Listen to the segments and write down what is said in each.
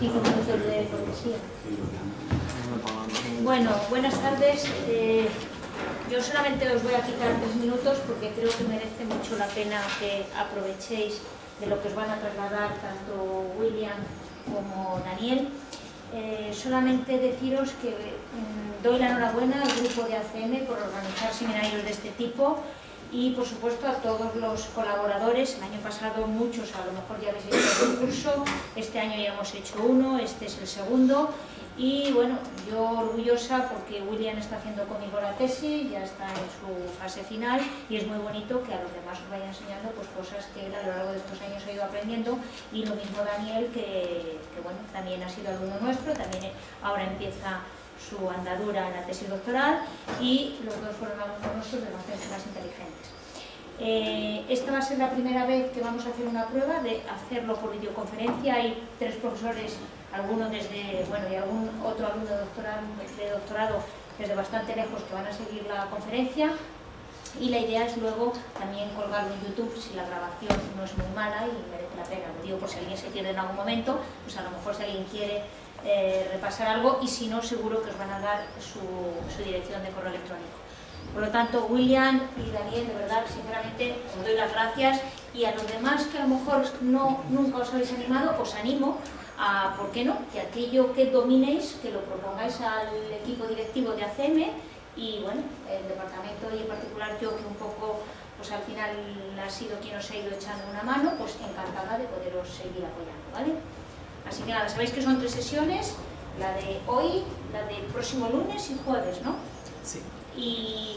5 minutos de cortesía. Bueno, buenas tardes. Yo solamente os voy a quitar 3 minutos porque creo que merece mucho la pena que aprovechéis de lo que os van a trasladar tanto William como Daniel. Solamente deciros que doy la enhorabuena al grupo de ACM por organizar seminarios de este tipo y por supuesto a todos los colaboradores. El año pasado muchos a lo mejor ya habéis hecho el curso, este año ya hemos hecho uno, este es el segundo. Y bueno, yo orgullosa porque William está haciendo conmigo la tesis, ya está en su fase final y es muy bonito que a los demás os vaya enseñando pues, cosas que él a lo largo de estos años ha ido aprendiendo, y lo mismo Daniel, que bueno, también ha sido alumno nuestro, también ahora empieza su andadura en la tesis doctoral, y los dos fueron alumnos nuestros de las ciencias inteligentes. Esta va a ser la primera vez que vamos a hacer una prueba de hacerlo por videoconferencia. Hay 3 profesores, alguno desde, bueno, y algún otro alumno de doctorado desde bastante lejos que van a seguir la conferencia, y la idea es luego también colgarlo en YouTube si la grabación no es muy mala y merece la pena. Lo digo por si alguien se pierde en algún momento, pues a lo mejor si alguien quiere repasar algo, y si no seguro que os van a dar su dirección de correo electrónico. Por lo tanto, William y Daniel, de verdad, sinceramente, os doy las gracias, y a los demás que a lo mejor nunca os habéis animado, os animo a, ¿por qué no?, que aquello que dominéis, que lo propongáis al equipo directivo de ACM, y bueno, el departamento y en particular yo, que un poco, pues al final ha sido quien os ha ido echando una mano, pues encantada de poderos seguir apoyando, ¿vale? Así que nada, sabéis que son 3 sesiones, la de hoy, la del próximo lunes y jueves, ¿no? Sí. Y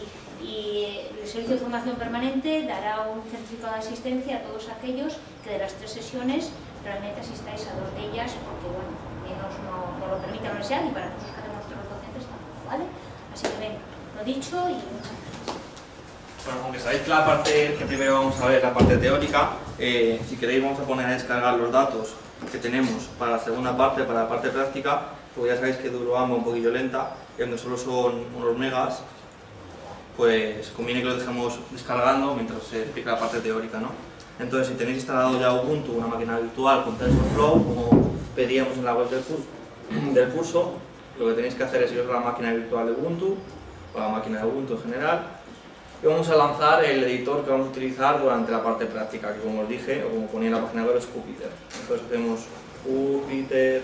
el Servicio de Formación Permanente dará un certificado de asistencia a todos aquellos que de las 3 sesiones realmente asistáis a 2 de ellas, porque bueno, menos no lo permite la universidad, y para nosotros que hacemos los docentes tampoco, ¿vale? Así que venga, lo dicho y muchas gracias. Bueno, aunque sabéis que la parte que primero vamos a ver, la parte teórica, si queréis vamos a poner a descargar los datos que tenemos para la segunda parte, para la parte práctica, porque ya sabéis que Durobamba un poquillo lenta, y donde solo son unos megas, pues conviene que lo dejemos descargando mientras se explica la parte teórica, ¿no? Entonces, si tenéis instalado ya Ubuntu, una máquina virtual con TensorFlow, como pedíamos en la web del curso, lo que tenéis que hacer es iros a la máquina virtual de Ubuntu, o a la máquina de Ubuntu en general, y vamos a lanzar el editor que vamos a utilizar durante la parte práctica, que como os dije, o como ponía en la página web, es Jupyter. Entonces hacemos Jupyter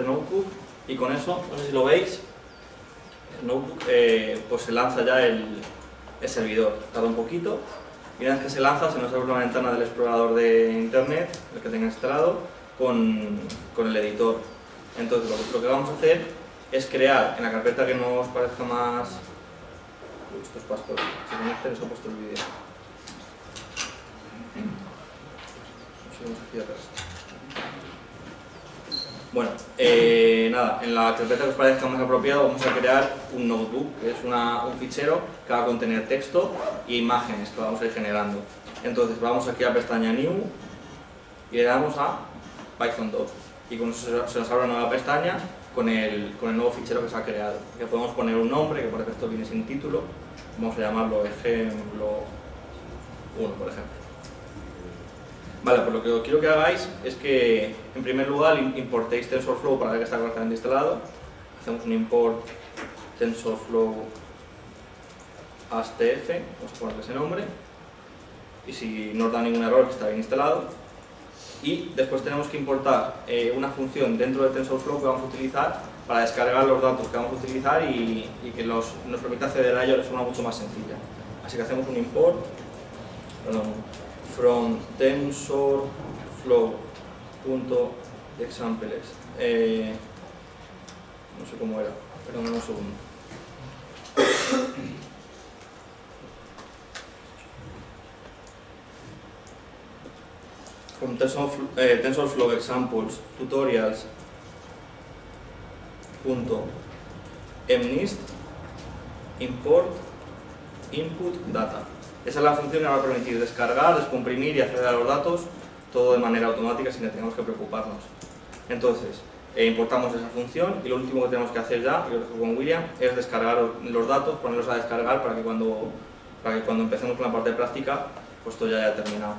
Notebook, y con eso, no sé si lo veis, el Notebook, pues se lanza ya el servidor. Tarda un poquito, y una vez que se lanza se nos abre una ventana del explorador de internet, el que tenga instalado, con el editor. Entonces lo que vamos a hacer es crear en la carpeta que nos parezca más... Estos pastos, si conecten, os he puesto el vídeo. Bueno, nada, en la carpeta que os parezca más apropiado vamos a crear un notebook, que es un fichero que va a contener texto e imágenes que vamos a ir generando. Entonces vamos aquí a pestaña New y le damos a Python 2, y con eso se nos abre una nueva pestaña con el nuevo fichero que se ha creado. Que podemos poner un nombre, que por ejemplo esto viene sin título, vamos a llamarlo ejemplo 1, por ejemplo. Vale, pues lo que quiero que hagáis es que en primer lugar importéis TensorFlow para ver que está correctamente instalado. Hacemos un import TensorFlow as tf, vamos a ponerle ese nombre, y si no os da ningún error que está bien instalado. Y después tenemos que importar una función dentro de TensorFlow que vamos a utilizar para descargar los datos que vamos a utilizar y que nos permita acceder a ellos de forma mucho más sencilla. Así que hacemos un import from tensorflow.examples. No sé cómo era, perdón un segundo. From TensorFlow examples tutorials.mnist import input data. Esa es la función que nos va a permitir descargar, descomprimir y acceder a los datos todo de manera automática sin que tengamos que preocuparnos. Entonces, importamos esa función, y lo último que tenemos que hacer ya, yo lo dejo con William, es descargar los datos, ponerlos a descargar para que cuando empecemos con la parte práctica, pues esto ya haya terminado.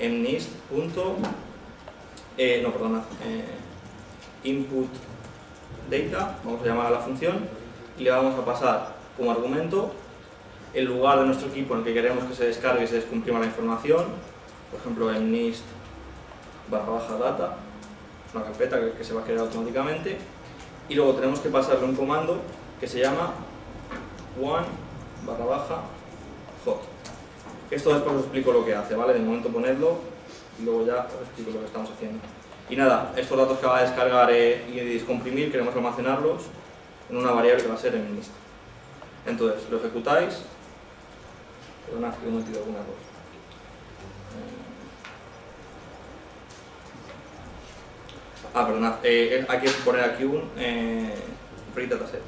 en NIST. Input data, vamos a llamar a la función, y le vamos a pasar como argumento el lugar de nuestro equipo en el que queremos que se descargue y se descomprima la información, por ejemplo en NIST /data, es una carpeta que se va a crear automáticamente, y luego tenemos que pasarle un comando que se llama one/hot. Esto después os explico lo que hace, ¿vale? De momento ponedlo y luego ya os explico lo que estamos haciendo. Y nada, estos datos que va a descargar y descomprimir queremos almacenarlos en una variable que va a ser en NIST. Entonces, lo ejecutáis. Perdonad que he metido alguna cosa. Perdonad, hay que poner aquí un free dataset.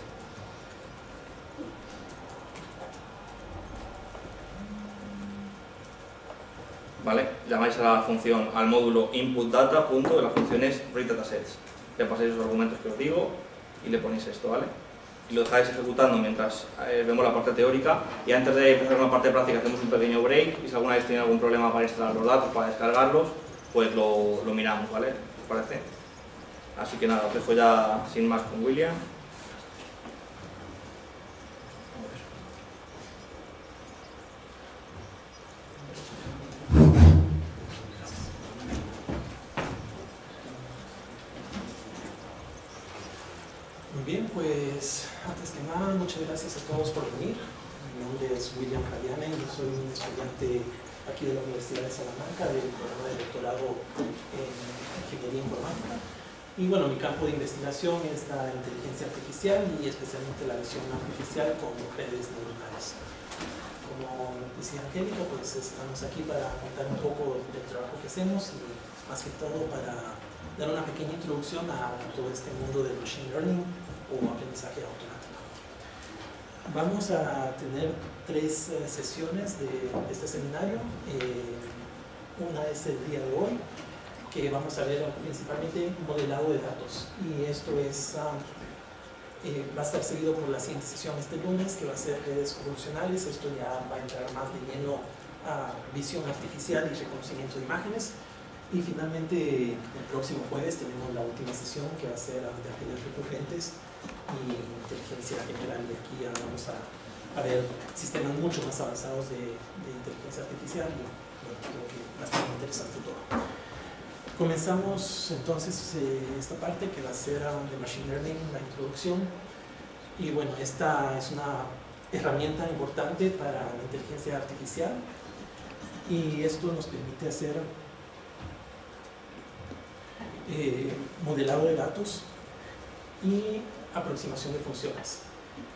¿Vale? Llamáis a la función, al módulo input_data, la función es readDatasets. Le pasáis los argumentos que os digo y le ponéis esto, ¿vale? Y lo dejáis ejecutando mientras vemos la parte teórica, y antes de empezar con la parte práctica hacemos un pequeño break, y si alguna vez tiene algún problema para instalar los datos, para descargarlos, pues lo miramos, ¿vale? ¿Os parece? Así que nada, os dejo ya sin más con William. Muy bien, pues antes que nada, muchas gracias a todos por venir. Mi nombre es William Javiane y yo soy un estudiante aquí de la Universidad de Salamanca del programa de doctorado en Ingeniería Informática. Y bueno, mi campo de investigación es la inteligencia artificial y especialmente la visión artificial con redes neuronales. Como decía Angélica, pues estamos aquí para contar un poco del trabajo que hacemos y más que todo para dar una pequeña introducción a todo este mundo del machine learning o aprendizaje automático. Vamos a tener 3 sesiones de este seminario. Una es el día de hoy, que vamos a ver principalmente modelado de datos, y esto es va a estar seguido por la siguiente sesión este lunes, que va a ser redes convolucionales. Esto ya va a entrar más de lleno a visión artificial y reconocimiento de imágenes. Y finalmente el próximo jueves tenemos la última sesión, que va a ser de redes recurrentes y inteligencia general, y aquí ya vamos a ver sistemas mucho más avanzados de inteligencia artificial, y bueno, creo que va a estar muy interesante todo. Comenzamos entonces esta parte que va a ser de Machine Learning, la introducción. Y bueno, esta es una herramienta importante para la inteligencia artificial, y esto nos permite hacer modelado de datos y aproximación de funciones.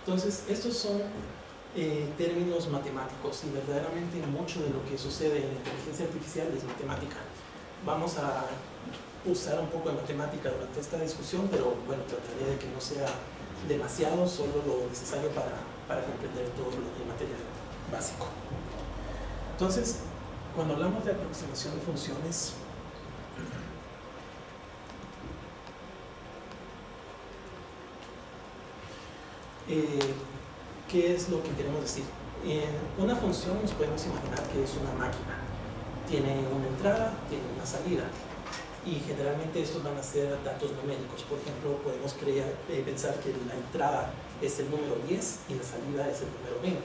Entonces, estos son términos matemáticos, y verdaderamente mucho de lo que sucede en la inteligencia artificial es matemática. Vamos a usar un poco de matemática durante esta discusión, pero bueno, trataré de que no sea demasiado, solo lo necesario para comprender todo el material básico. Entonces, cuando hablamos de aproximación de funciones, ¿qué es lo que queremos decir? Una función nos podemos imaginar que es una máquina. Tiene una entrada, tiene una salida, y generalmente estos van a ser datos numéricos. Por ejemplo, podemos pensar que la entrada es el número 10 y la salida es el número 20.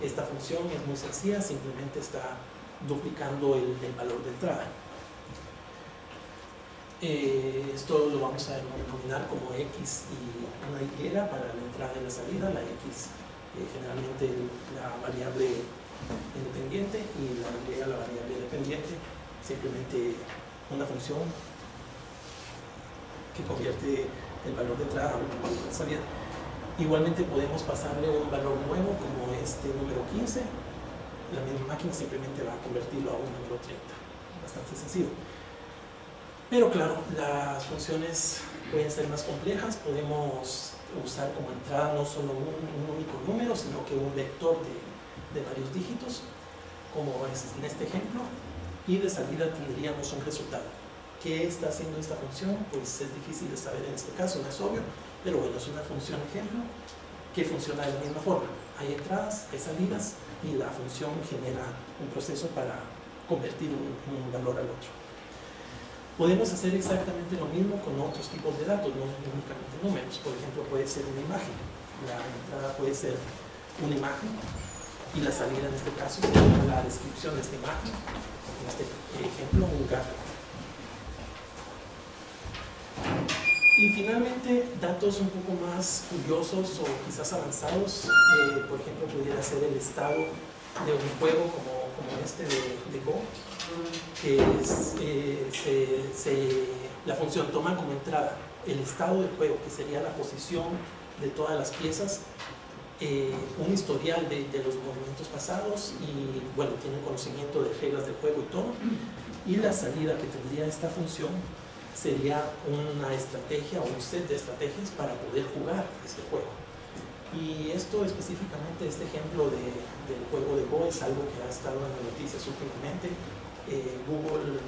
Esta función es muy sencilla, simplemente está duplicando el valor de entrada. Esto lo vamos a denominar como X y una Y para la entrada y la salida. La X generalmente la variable independiente, y la Y la variable dependiente, simplemente una función que convierte el valor de entrada a un valor de salida. Igualmente podemos pasarle un valor nuevo como este número 15. La misma máquina simplemente va a convertirlo a un número 30. Bastante sencillo. Pero claro, las funciones pueden ser más complejas. Podemos usar como entrada no solo un único número, sino que un vector de varios dígitos, como es en este ejemplo, y de salida tendríamos un resultado. ¿Qué está haciendo esta función? Pues es difícil de saber en este caso, no es obvio, pero bueno, es una función ejemplo que funciona de la misma forma. Hay entradas, hay salidas, y la función genera un proceso para convertir un valor al otro. Podemos hacer exactamente lo mismo con otros tipos de datos, no únicamente números. Por ejemplo, puede ser una imagen. La entrada puede ser una imagen y la salida en este caso sería la descripción de esta imagen. En este ejemplo, un gato. Y finalmente, datos un poco más curiosos o quizás avanzados, por ejemplo, pudiera ser el estado de un juego como este de Go, que la función toma como entrada el estado del juego, que sería la posición de todas las piezas, un historial de los movimientos pasados y, bueno, tiene conocimiento de reglas del juego y todo. Y la salida que tendría esta función sería una estrategia o un set de estrategias para poder jugar este juego. Y esto específicamente, este ejemplo del juego de Go es algo que ha estado en las noticias últimamente. Google,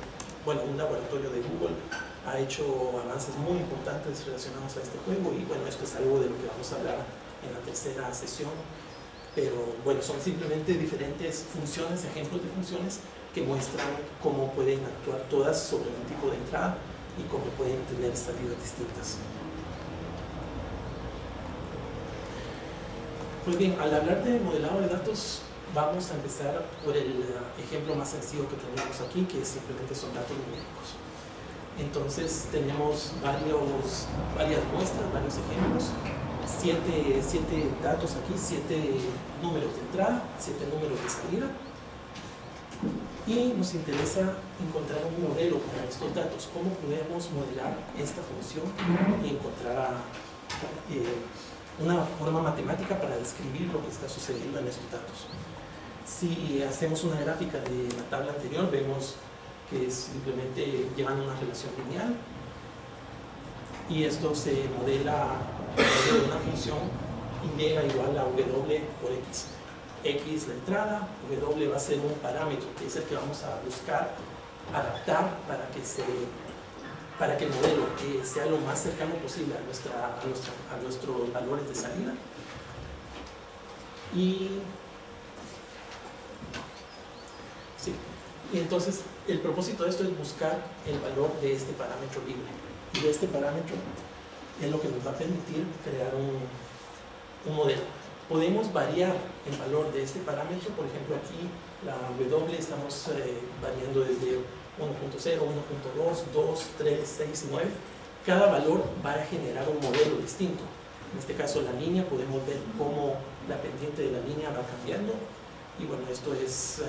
bueno, un laboratorio de Google ha hecho avances muy importantes relacionados a este juego y bueno, esto es algo de lo que vamos a hablar en la tercera sesión. Pero bueno, son simplemente diferentes funciones, ejemplos de funciones que muestran cómo pueden actuar todas sobre un tipo de entrada y cómo pueden tener salidas distintas. Pues bien, al hablar de modelado de datos, vamos a empezar por el ejemplo más sencillo que tenemos aquí, que simplemente son datos numéricos. Entonces tenemos varias muestras, varios ejemplos, 7 datos aquí, 7 números de entrada, 7 números de salida. Y nos interesa encontrar un modelo para estos datos, cómo podemos modelar esta función y encontrar una forma matemática para describir lo que está sucediendo en estos datos. Si hacemos una gráfica de la tabla anterior, vemos que simplemente llevan una relación lineal y esto se modela de una función y igual a w por x. X la entrada, W va a ser un parámetro que es el que vamos a buscar adaptar para que el modelo sea lo más cercano posible a nuestros valores de salida. Y entonces el propósito de esto es buscar el valor de este parámetro libre. Y este parámetro es lo que nos va a permitir crear un modelo. Podemos variar el valor de este parámetro, por ejemplo aquí la W estamos variando desde 1.0, 1.2, 2, 3, 6 y 9. Cada valor va a generar un modelo distinto. En este caso la línea, podemos ver cómo la pendiente de la línea va cambiando. Y bueno, esto es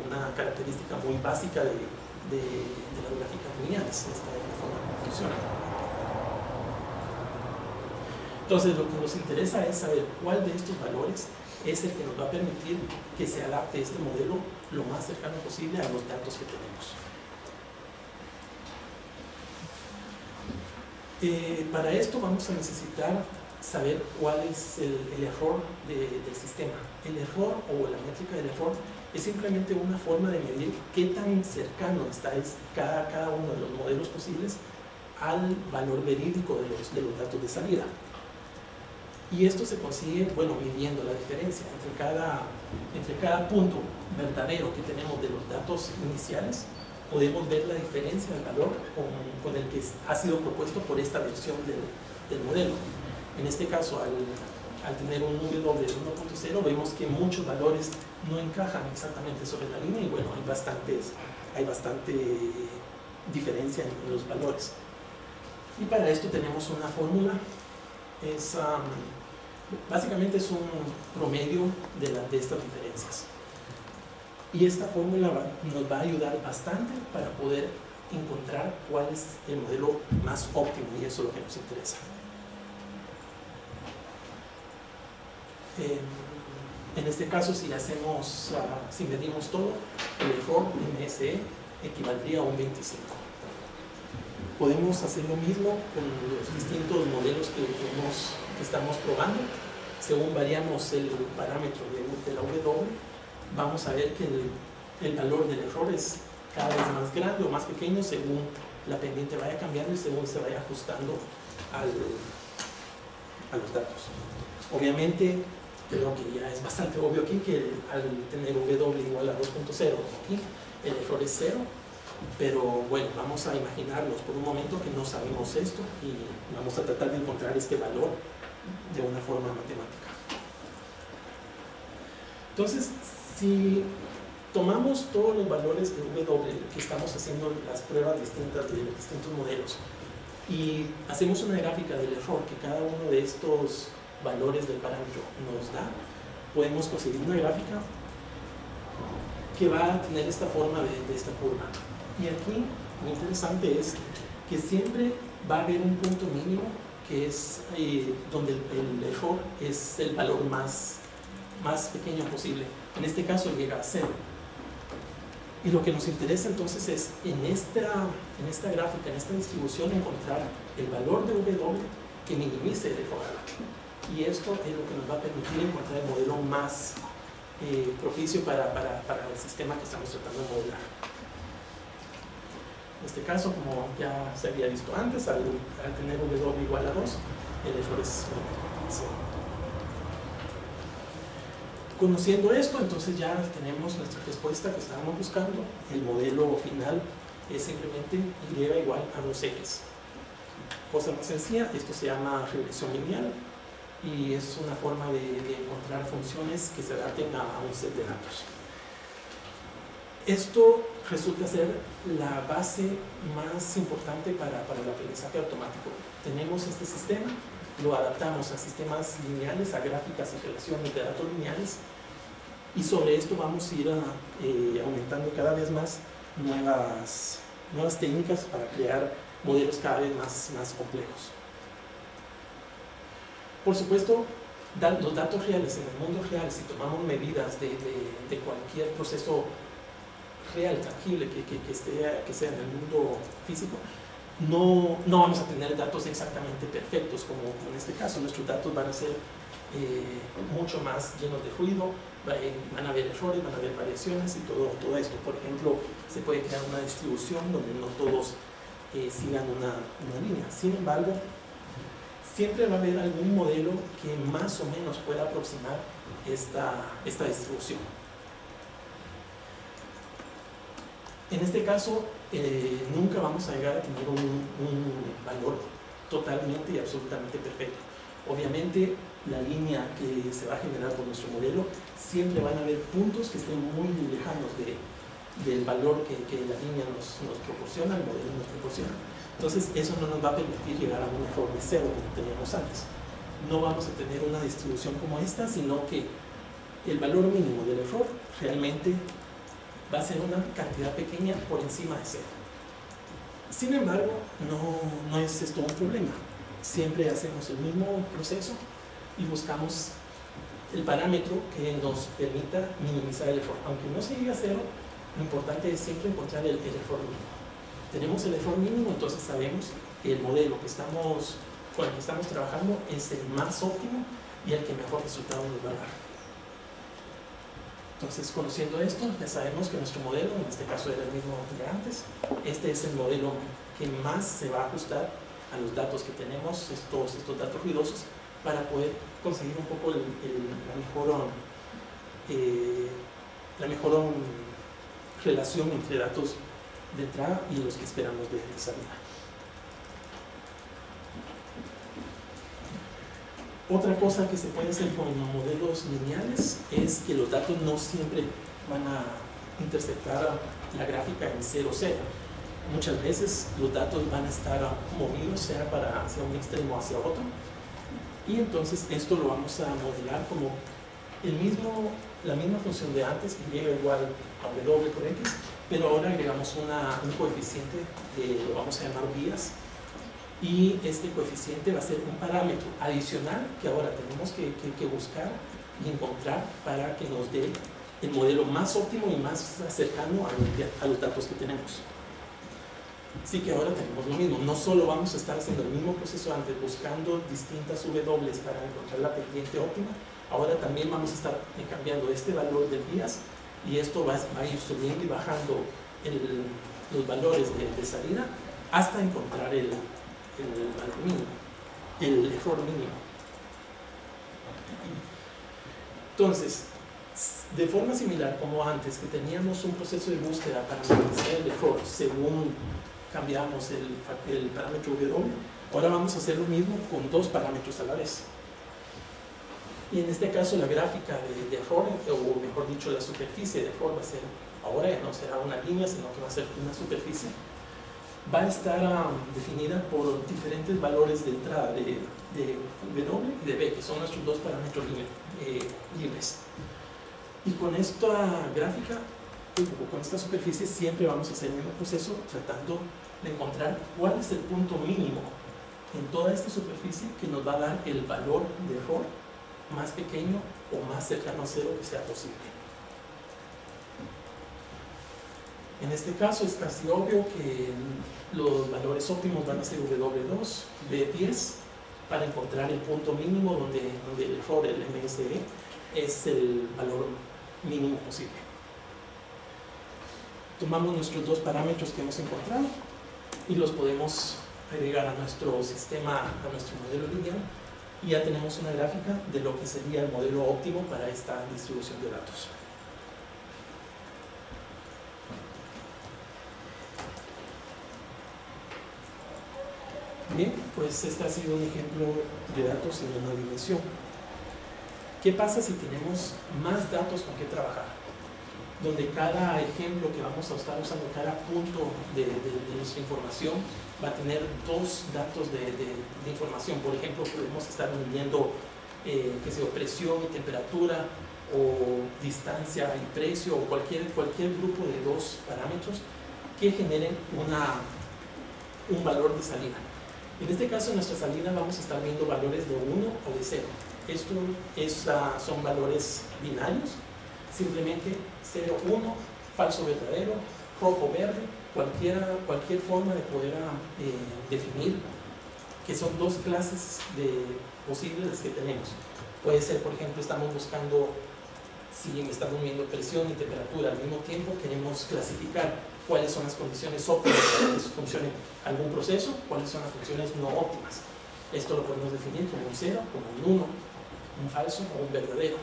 una característica muy básica de las gráficas lineales. Esta es la forma que funciona. Entonces lo que nos interesa es saber cuál de estos valores es el que nos va a permitir que se adapte este modelo lo más cercano posible a los datos que tenemos. Para esto vamos a necesitar saber cuál es el error del sistema. El error o la métrica del error es simplemente una forma de medir qué tan cercano está cada uno de los modelos posibles al valor verídico de los datos de salida. Y esto se consigue, bueno, midiendo la diferencia entre cada punto verdadero que tenemos de los datos iniciales. Podemos ver la diferencia del valor con el que ha sido propuesto por esta versión del modelo. En este caso, al tener un W de 1.0, vemos que muchos valores no encajan exactamente sobre la línea y bueno, hay bastante diferencia en los valores. Y para esto tenemos una fórmula. Básicamente es un promedio de estas diferencias. Y esta fórmula nos va a ayudar bastante para poder encontrar cuál es el modelo más óptimo y eso es lo que nos interesa. En este caso, si medimos todo, el error MSE equivaldría a un 25. Podemos hacer lo mismo con los distintos modelos que estamos probando. Según variamos el parámetro de la W, vamos a ver que el valor del error es cada vez más grande o más pequeño según la pendiente vaya cambiando y según se vaya ajustando a los datos. Obviamente creo que ya es bastante obvio aquí que al tener W igual a 2.0, aquí el error es 0, pero bueno, vamos a imaginarnos por un momento que no sabemos esto y vamos a tratar de encontrar este valor de una forma matemática. Entonces, si tomamos todos los valores de W que estamos haciendo las pruebas distintas de los distintos modelos y hacemos una gráfica del error que cada uno de estos valores del parámetro nos da, podemos conseguir una gráfica que va a tener esta forma de esta curva. Y aquí lo interesante es que siempre va a haber un punto mínimo que es donde el error es el valor más pequeño posible. En este caso llega a 0. Y lo que nos interesa entonces es en esta gráfica, en esta distribución, encontrar el valor de W que minimice el error. Y esto es lo que nos va a permitir encontrar el modelo más propicio para el sistema que estamos tratando de modelar. En este caso, como ya se había visto antes, al tener W igual a 2, el error es 0. Conociendo esto, entonces ya tenemos nuestra respuesta que estábamos buscando. El modelo final es simplemente Y igual a 2X. Cosa más sencilla, esto se llama regresión lineal y es una forma de encontrar funciones que se adapten a un set de datos. Esto resulta ser la base más importante para el aprendizaje automático. Tenemos este sistema, lo adaptamos a sistemas lineales, a gráficas y relaciones de datos lineales, y sobre esto vamos a ir aumentando cada vez más nuevas técnicas para crear modelos cada vez más complejos. Por supuesto, los datos reales en el mundo real, si tomamos medidas de cualquier proceso real, tangible, que sea en el mundo físico, no vamos a tener datos exactamente perfectos, como en este caso. Nuestros datos van a ser mucho más llenos de ruido, van a haber errores, van a haber variaciones y todo esto. Por ejemplo, se puede crear una distribución donde no todos sigan una línea. Sin embargo, siempre va a haber algún modelo que más o menos pueda aproximar esta distribución. En este caso, nunca vamos a llegar a tener un valor totalmente y absolutamente perfecto. Obviamente, la línea que se va a generar por nuestro modelo, siempre van a haber puntos que estén muy lejanos del valor que la línea nos proporciona, el modelo nos proporciona. Entonces, eso no nos va a permitir llegar a un error de 0 como teníamos antes. No vamos a tener una distribución como esta, sino que el valor mínimo del error realmente va a ser una cantidad pequeña por encima de 0. Sin embargo, no es esto un problema. Siempre hacemos el mismo proceso y buscamos el parámetro que nos permita minimizar el error. Aunque no se llegue a 0, lo importante es siempre encontrar el error mínimo. Tenemos el error mínimo, entonces sabemos que el modelo con el que estamos trabajando es el más óptimo y el que mejor resultado nos va a dar. Entonces, conociendo esto, ya sabemos que nuestro modelo, en este caso era el mismo de antes, este es el modelo que más se va a ajustar a los datos que tenemos, estos datos ruidosos, para poder conseguir un poco la mejor relación entre datos de entrada y los que esperamos de salida. Otra cosa que se puede hacer con modelos lineales es que los datos no siempre van a interceptar la gráfica en 0, 0. Muchas veces los datos van a estar movidos, sea hacia un extremo o hacia otro, y entonces esto lo vamos a modelar como la misma función de antes, y llega igual a W por X, pero ahora agregamos un coeficiente que lo vamos a llamar vías, y este coeficiente va a ser un parámetro adicional que ahora tenemos que buscar y encontrar para que nos dé el modelo más óptimo y más cercano a los datos que tenemos. Así que ahora tenemos lo mismo, no solo vamos a estar haciendo el mismo proceso antes, buscando distintas W para encontrar la pendiente óptima, ahora también vamos a estar cambiando este valor de vías, y esto va a ir subiendo y bajando los valores de salida hasta encontrar el valor mínimo, el error mínimo. Entonces, de forma similar como antes, que teníamos un proceso de búsqueda para analizar el error según cambiamos el parámetro W, ahora vamos a hacer lo mismo con dos parámetros a la vez. Y en este caso la gráfica de error, o mejor dicho la superficie de error va a ser, ahora ya no será una línea, sino que va a ser una superficie. Va a estar definida por diferentes valores de entrada de W y de B, que son nuestros dos parámetros libres. Y con esta gráfica, o con esta superficie, siempre vamos a hacer el mismo proceso tratando de encontrar cuál es el punto mínimo en toda esta superficie que nos va a dar el valor de error más pequeño o más cercano a cero que sea posible. En este caso es casi obvio que los valores óptimos van a ser W2, B10, para encontrar el punto mínimo donde el error, el MSE, es el valor mínimo posible. Tomamos nuestros dos parámetros que hemos encontrado y los podemos agregar a nuestro sistema, a nuestro modelo lineal, y ya tenemos una gráfica de lo que sería el modelo óptimo para esta distribución de datos. Bien, pues este ha sido un ejemplo de datos en una dimensión. ¿Qué pasa si tenemos más datos con que trabajar? Donde cada ejemplo que vamos a estar usando, cada punto de nuestra información va a tener dos datos de información. Por ejemplo, podemos estar midiendo presión y temperatura, o distancia y precio, o cualquier grupo de dos parámetros que generen un valor de salida. En este caso, en nuestra salida vamos a estar viendo valores de 1 o de 0. Estos son valores binarios, simplemente 0, 1, falso, verdadero, rojo, verde, cualquier forma de poder definir que son dos clases posibles que tenemos. Puede ser, por ejemplo, estamos buscando, si estamos midiendo presión y temperatura al mismo tiempo, queremos clasificar cuáles son las condiciones óptimas para que funcione algún proceso, cuáles son las funciones no óptimas. Esto lo podemos definir como un 0, como un 1, un falso o un verdadero.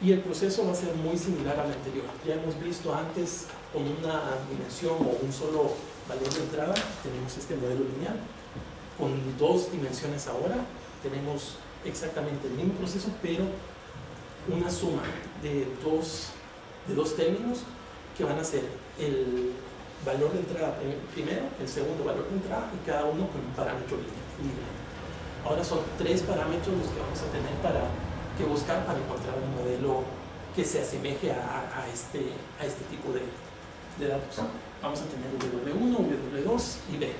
Y el proceso va a ser muy similar al anterior. Ya hemos visto antes con una dimensión o un solo valor de entrada, tenemos este modelo lineal. Con dos dimensiones ahora tenemos exactamente el mismo proceso, pero una suma de dos términos que van a ser el valor de entrada primero, el segundo valor de entrada, y cada uno con un parámetro libre. Ahora son tres parámetros los que vamos a tener que buscar para encontrar un modelo que se asemeje a este tipo de datos. Vamos a tener W1, W2 y B.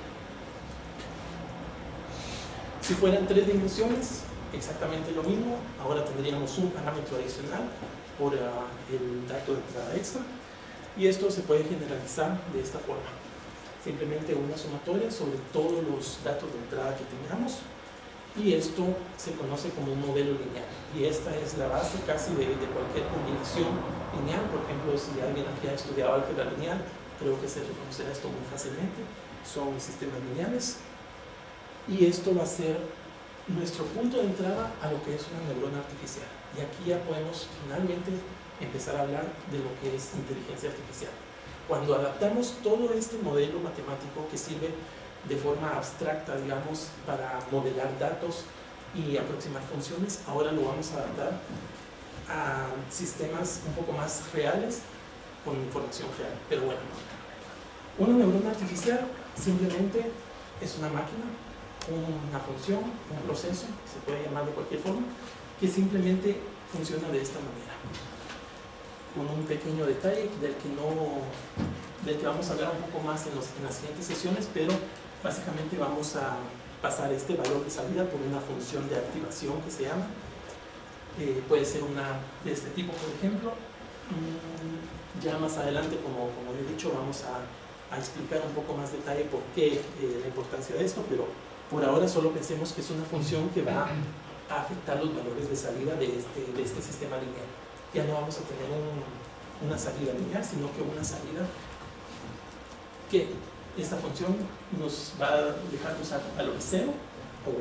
Si fueran tres dimensiones, exactamente lo mismo. Ahora tendríamos un parámetro adicional por el dato de entrada extra, y esto se puede generalizar de esta forma: simplemente una sumatoria sobre todos los datos de entrada que tengamos, y esto se conoce como un modelo lineal, y esta es la base casi de cualquier combinación lineal. Por ejemplo, si alguien aquí ha estudiado álgebra lineal, creo que se reconocerá esto muy fácilmente. Son sistemas lineales, y esto va a ser nuestro punto de entrada a lo que es una neurona artificial. Y aquí ya podemos finalmente empezar a hablar de lo que es inteligencia artificial. Cuando adaptamos todo este modelo matemático que sirve de forma abstracta, digamos, para modelar datos y aproximar funciones, ahora lo vamos a adaptar a sistemas un poco más reales con información real. Pero bueno, una neurona artificial simplemente es una máquina, una función, un proceso, se puede llamar de cualquier forma, que simplemente funciona de esta manera, con un pequeño detalle del que vamos a hablar un poco más en las siguientes sesiones, pero básicamente vamos a pasar este valor de salida por una función de activación que se llama. Puede ser una de este tipo, por ejemplo. Ya más adelante, como he dicho, vamos a explicar un poco más detalle por qué la importancia de esto, pero por ahora solo pensemos que es una función que va a afectar los valores de salida de este sistema lineal. Ya no vamos a tener una salida lineal, sino que una salida que esta función nos va a dejar usar valores 0 o 1.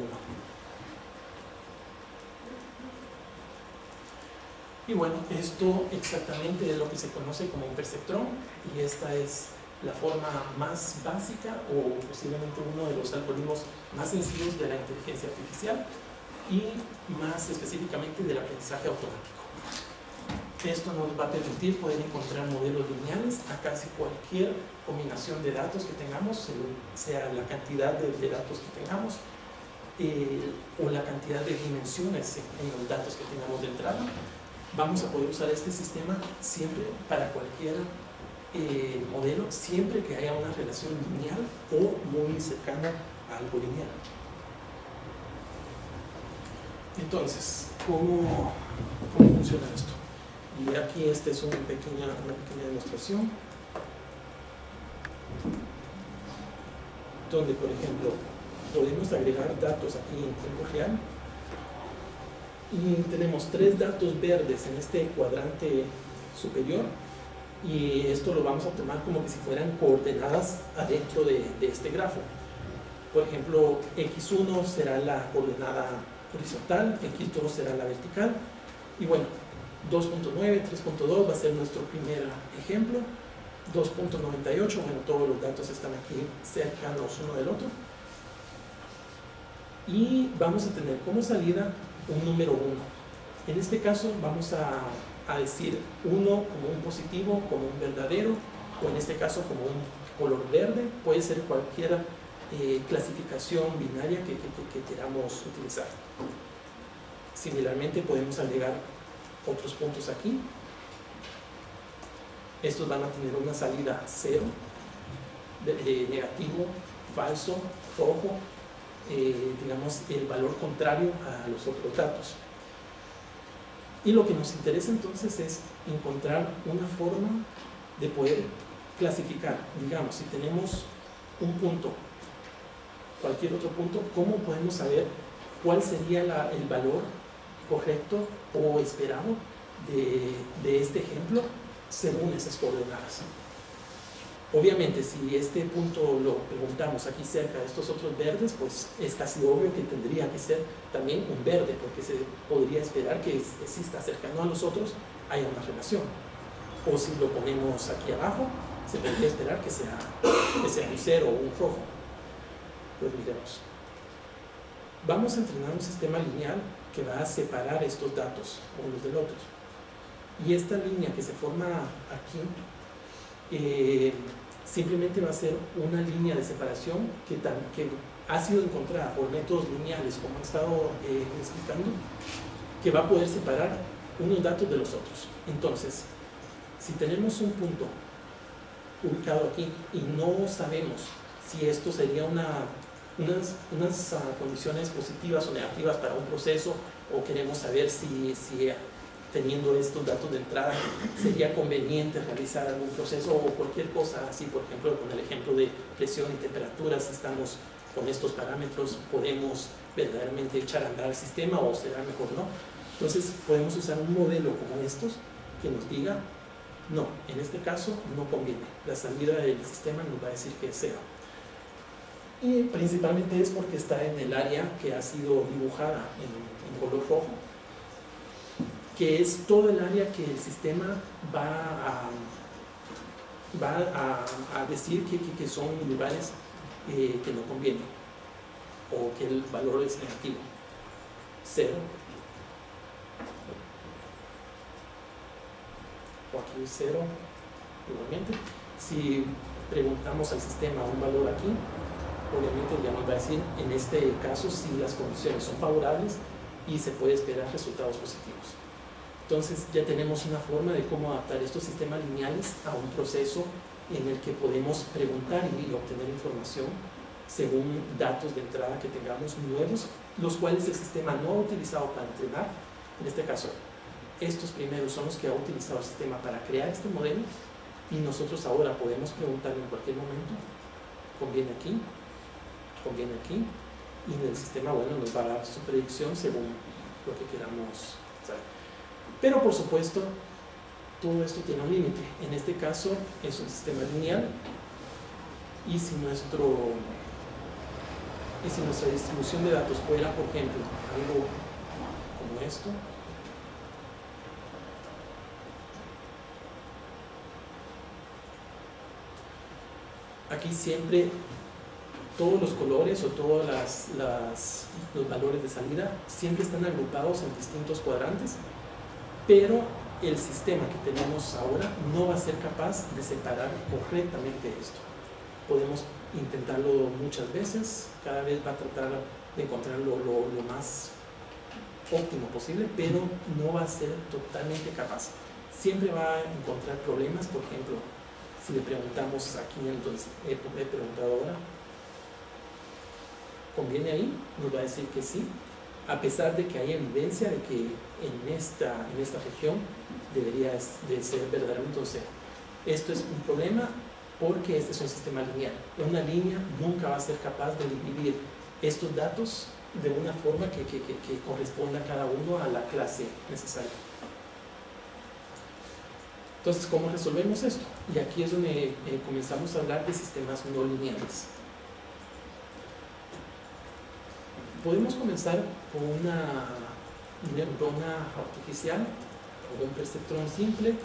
Y bueno, esto exactamente es lo que se conoce como un perceptrón, y esta es la forma más básica o posiblemente uno de los algoritmos más sencillos de la inteligencia artificial y más específicamente del aprendizaje automático. Esto nos va a permitir poder encontrar modelos lineales a casi cualquier combinación de datos que tengamos, sea la cantidad de datos que tengamos o la cantidad de dimensiones en los datos que tengamos de entrada. Vamos a poder usar este sistema siempre para cualquier modelo, siempre que haya una relación lineal o muy cercana a algo lineal. Entonces, ¿cómo funciona esto? Y aquí esta es una pequeña demostración donde, por ejemplo, podemos agregar datos aquí en tiempo real y tenemos 3 datos verdes en este cuadrante superior, y esto lo vamos a tomar como que si fueran coordenadas adentro de este grafo. Por ejemplo, x1 será la coordenada horizontal, x2 será la vertical, y bueno, 2.9, 3.2 va a ser nuestro primer ejemplo, 2.98, bueno, todos los datos están aquí cercanos uno del otro, y vamos a tener como salida un número 1. En este caso vamos a decir 1 como un positivo, como un verdadero, o en este caso como un color verde, puede ser cualquier clasificación binaria que queramos utilizar. Similarmente podemos agregar otros puntos aquí. Estos van a tener una salida 0, negativo, falso, rojo, digamos el valor contrario a los otros datos. Y lo que nos interesa entonces es encontrar una forma de poder clasificar, digamos, si tenemos un punto, cualquier otro punto, ¿cómo podemos saber cuál sería el valor correcto o esperado de este ejemplo según esas coordenadas? Obviamente, si este punto lo preguntamos aquí cerca de estos otros verdes, pues es casi obvio que tendría que ser también un verde, porque se podría esperar que si está cercano a los otros haya una relación. O si lo ponemos aquí abajo, se podría esperar que sea un 0 o un rojo. Pues miremos. Vamos a entrenar un sistema lineal que va a separar estos datos unos del otro. Y esta línea que se forma aquí simplemente va a ser una línea de separación que ha sido encontrada por métodos lineales, como he estado explicando, que va a poder separar unos datos de los otros. Entonces, si tenemos un punto ubicado aquí y no sabemos si esto sería unas condiciones positivas o negativas para un proceso, o queremos saber si teniendo estos datos de entrada sería conveniente realizar algún proceso o cualquier cosa así, por ejemplo, con el ejemplo de presión y temperatura, si estamos con estos parámetros, ¿podemos verdaderamente echar a andar el sistema o será mejor no? Entonces podemos usar un modelo como estos que nos diga, no, en este caso no conviene, la salida del sistema nos va a decir que es 0. Y principalmente es porque está en el área que ha sido dibujada en color rojo, que es todo el área que el sistema va a decir que son lugares que no convienen, o que el valor es negativo. 0, o aquí 0 igualmente. Si preguntamos al sistema un valor aquí, obviamente ya nos va a decir en este caso si las condiciones son favorables y se puede esperar resultados positivos. Entonces ya tenemos una forma de cómo adaptar estos sistemas lineales a un proceso en el que podemos preguntar y obtener información según datos de entrada que tengamos nuevos, los cuales el sistema no ha utilizado para entrenar. En este caso, estos primeros son los que ha utilizado el sistema para crear este modelo, y nosotros ahora podemos preguntar en cualquier momento, ¿conviene aquí? ¿Conviene aquí? Y el sistema, bueno, nos va a dar su predicción según lo que queramos saber. Pero por supuesto, todo esto tiene un límite. En este caso es un sistema lineal, y si nuestra distribución de datos fuera, por ejemplo, algo como esto, Aquí siempre todos los colores o todos los valores de salida siempre están agrupados en distintos cuadrantes, pero el sistema que tenemos ahora no va a ser capaz de separar correctamente esto. Podemos intentarlo muchas veces, cada vez va a tratar de encontrar lo más óptimo posible, pero no va a ser totalmente capaz. Siempre va a encontrar problemas. Por ejemplo, si le preguntamos aquí, entonces he preguntado ahora, ¿conviene ahí? Nos va a decir que sí, a pesar de que hay evidencia de que en esta región debería de ser verdaderamente un cero. Esto es un problema porque este es un sistema lineal. Una línea nunca va a ser capaz de dividir estos datos de una forma que corresponda a cada uno a la clase necesaria. Entonces, ¿cómo resolvemos esto? Y aquí es donde comenzamos a hablar de sistemas no lineales. Podemos comenzar con una neurona artificial, o un perceptrón simple,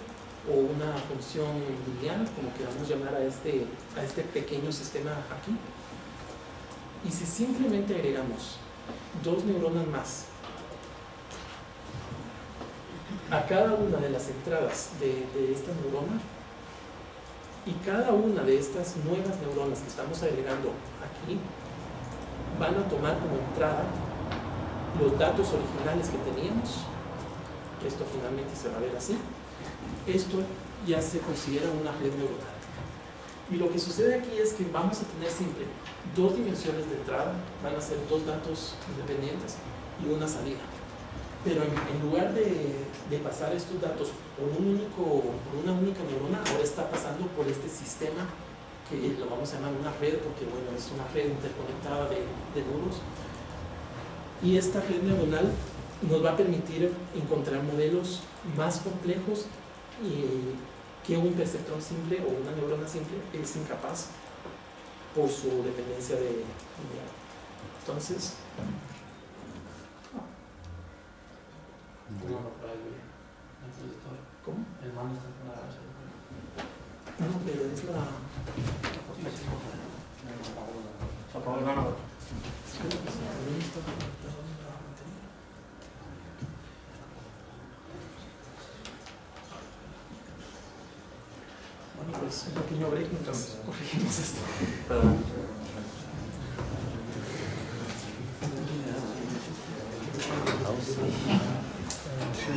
o una función lineal, como queramos llamar a este pequeño sistema aquí. Y si simplemente agregamos 2 neuronas más a cada una de las entradas de esta neurona, y cada una de estas nuevas neuronas que estamos agregando aquí van a tomar como entrada los datos originales que teníamos. Esto finalmente se va a ver así. Esto ya se considera una red neuronal. Y lo que sucede aquí es que vamos a tener siempre 2 dimensiones de entrada, van a ser 2 datos independientes y una salida. Pero en lugar de pasar estos datos por una única neurona, ahora está pasando por este sistema que lo vamos a llamar una red, porque bueno, es una red interconectada de nodos. Y esta red neuronal nos va a permitir encontrar modelos más complejos que un perceptrón simple o una neurona simple es incapaz por su dependencia de lineal. Entonces, ¿cómo? El mando está con la base. No, pero es la... Se apagó el ganador. Bueno, pues un pequeño break mientras corregimos esto. Perdón. Sí,